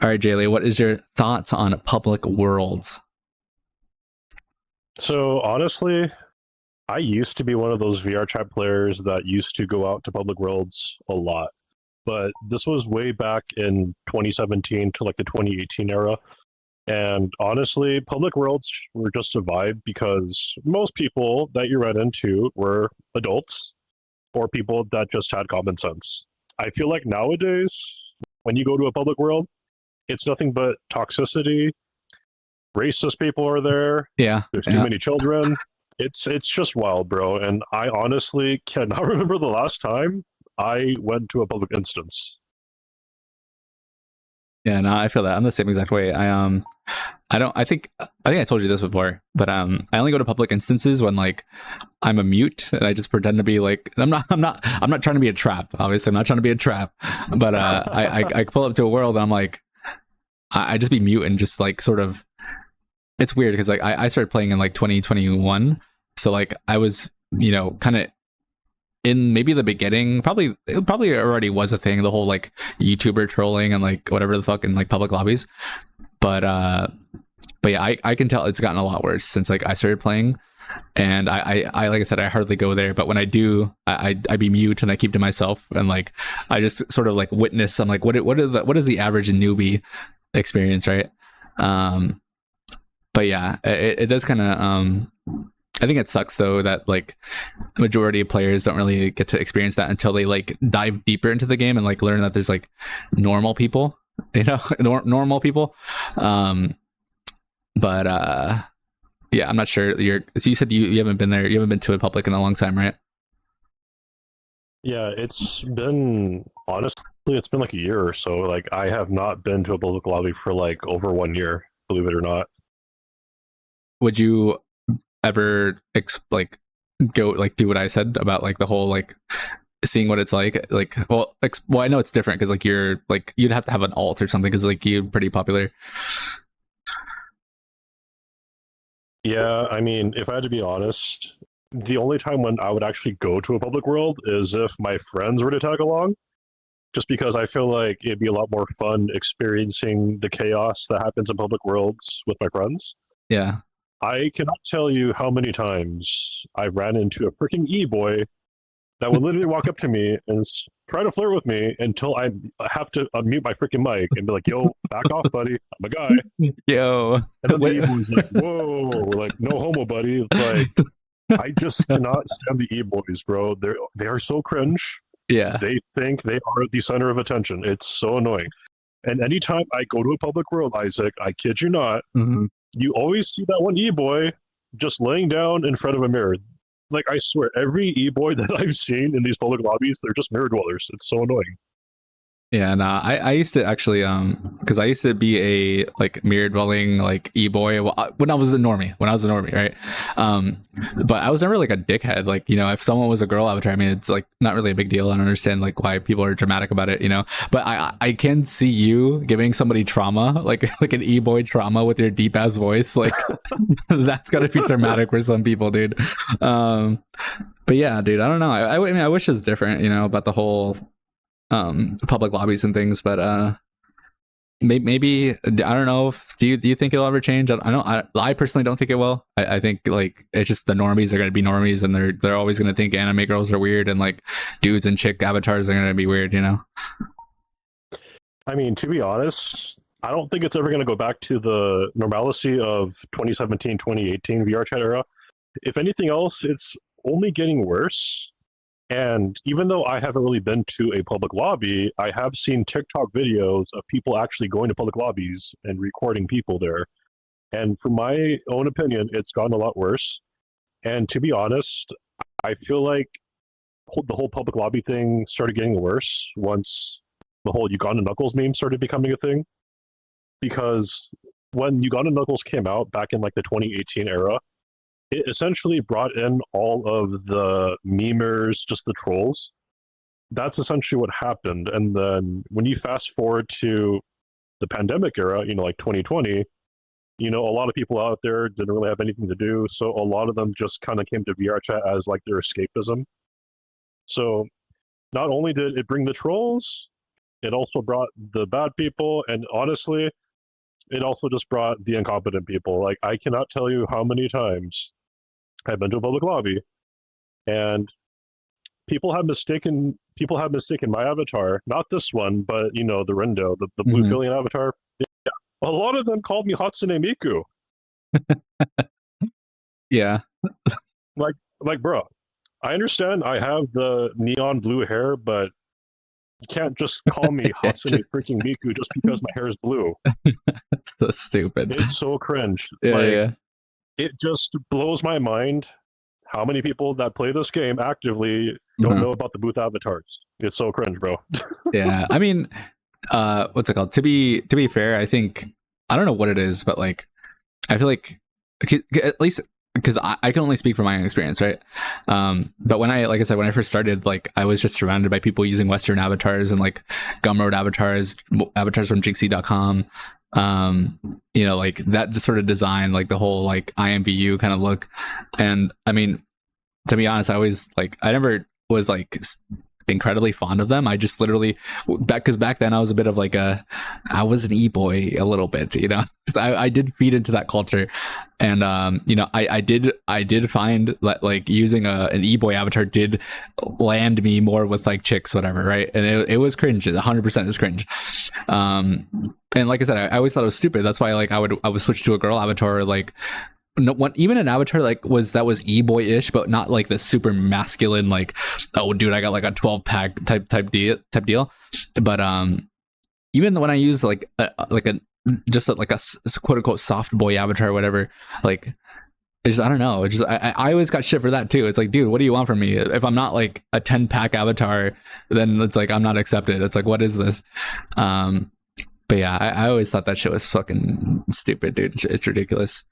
All right, Jaylee, what is your thoughts on public worlds? So honestly, I used to be one of those VRChat players that used to go out to public worlds a lot. But this was way back in 2017 to like the 2018 era. And honestly, public worlds were just a vibe because most people that you ran into were adults or people that just had common sense. I feel like nowadays, when you go to a public world, it's nothing but toxicity. Racist people are there. Yeah, There's too many children. It's just wild, bro. And I honestly cannot remember the last time I went to a public instance. yeah. No, I feel that. I'm the same exact way. I don't. I think I told you this before, but I only go to public instances when like I'm a mute and I just pretend to be like I'm not trying to be a trap. Obviously, I'm not trying to be a trap. But I pull up to a world and I'm like I just be mute and just like sort of. It's weird because like I started playing in like 2021, so like I was kind of in maybe the beginning. It probably already was a thing, the whole like YouTuber trolling and like whatever the fuck in like public lobbies. But yeah, I can tell it's gotten a lot worse since like I started playing. And I like I said, I hardly go there, but when I do, I be mute and I keep to myself, and like I just sort of like witness. I'm like, what is the average newbie experience, right? But yeah, it does kind of. I think it sucks though that like the majority of players don't really get to experience that until they like dive deeper into the game and like learn that there's like normal people, normal people. But yeah, I'm not sure. So you said you haven't been there. You haven't been to a public in a long time, right? Yeah, it's been like a year or so. Like I have not been to a public lobby for like over 1 year, believe it or not. Would you ever like go like do what I said about like the whole like seeing what it's like well I know it's different because like you're like you'd have to have an alt or something because like you're pretty popular. Yeah, I mean, if I had to be honest, the only time when I would actually go to a public world is if my friends were to tag along, just because I feel like it'd be a lot more fun experiencing the chaos that happens in public worlds with my friends. Yeah. I cannot tell you how many times I've ran into a freaking e-boy that would literally walk up to me and try to flirt with me until I have to unmute my freaking mic and be like, yo, back off, buddy. I'm a guy. Yo. And then the e-boy's like, whoa, like, no homo, buddy. It's like, I just cannot stand the e-boys, bro. They are so cringe. Yeah. They think they are the center of attention. It's so annoying. And anytime I go to a public world, Isaac, I kid you not, you always see that one e-boy just laying down in front of a mirror. Like, I swear, every e-boy that I've seen in these public lobbies, they're just mirror dwellers. It's so annoying. Yeah, nah, I used to actually because I used to be a like mirror dwelling like e-boy when I was a normie, right? But I was never like a dickhead. Like, if someone was a girl avatar, I mean, it's like not really a big deal. I don't understand like why people are dramatic about it, but I can see you giving somebody trauma, like an e-boy trauma with your deep ass voice. Like that's gotta be traumatic for some people, dude. But yeah, dude, I don't know. I mean, I wish it's different, about the whole public lobbies and things, but maybe I don't know if do you think it'll ever change? I personally don't think it will. I think like it's just the normies are going to be normies, and they're always going to think anime girls are weird, and like dudes and chick avatars are going to be weird. I mean, to be honest, I don't think it's ever going to go back to the normalcy of 2017, 2018 VRChat era. If anything else, it's only getting worse. And even though I haven't really been to a public lobby, I have seen TikTok videos of people actually going to public lobbies and recording people there. And from my own opinion, it's gotten a lot worse. And to be honest, I feel like the whole public lobby thing started getting worse once the whole Uganda Knuckles meme started becoming a thing. Because when Uganda Knuckles came out back in like the 2018 era, it essentially brought in all of the memers, just the trolls. That's essentially what happened. And then when you fast forward to the pandemic era, like 2020, a lot of people out there didn't really have anything to do. So a lot of them just kind of came to VRChat as like their escapism. So not only did it bring the trolls, It also brought the bad people, and honestly, it also just brought the incompetent people. Like, I cannot tell you how many times I've been to a public lobby, and people have mistaken my avatar, not this one, but you know, the Rendo, the blue Mhm. filling avatar. Yeah. A lot of them called me Hatsune Miku. Yeah. Like, bro, I understand I have the neon blue hair, but you can't just call me Yeah, Hatsune just freaking Miku just because my hair is blue. so stupid. It's so cringe. Yeah, Like, yeah. it just blows my mind how many people that play this game actively don't Uh-huh. know about the booth avatars. It's so cringe, bro. Yeah. I mean, what's it called? To be fair, I think I don't know what it is, but like I feel like at least because I can only speak from my own experience, right? But when like I said, when I first started, like I was just surrounded by people using Western avatars and like Gumroad avatars from Jixie.com. You know, like that just sort of design, like the whole like IMVU kind of look. And I mean, to be honest, I never was like incredibly fond of them. I just literally because back then I was a bit of like I was an e-boy a little bit, you know, because I did feed into that culture, and you know, I did find that like using an e-boy avatar did land me more with like chicks, whatever, right? And it was cringe. 100% is cringe. And like I said, I always thought it was stupid. That's why like I would switch to a girl avatar, like no one, even an avatar like that was e-boy-ish, but not like the super masculine, like, oh dude, I got like a 12 pack type deal. But even when I use like a just like a quote unquote soft boy avatar or whatever, like it's just, I don't know, it's just I always got shit for that too. It's like, dude, what do you want from me? If I'm not like a 10 pack avatar, then it's like I'm not accepted. It's like, what is this? But yeah, I always thought that shit was fucking stupid, dude. It's ridiculous.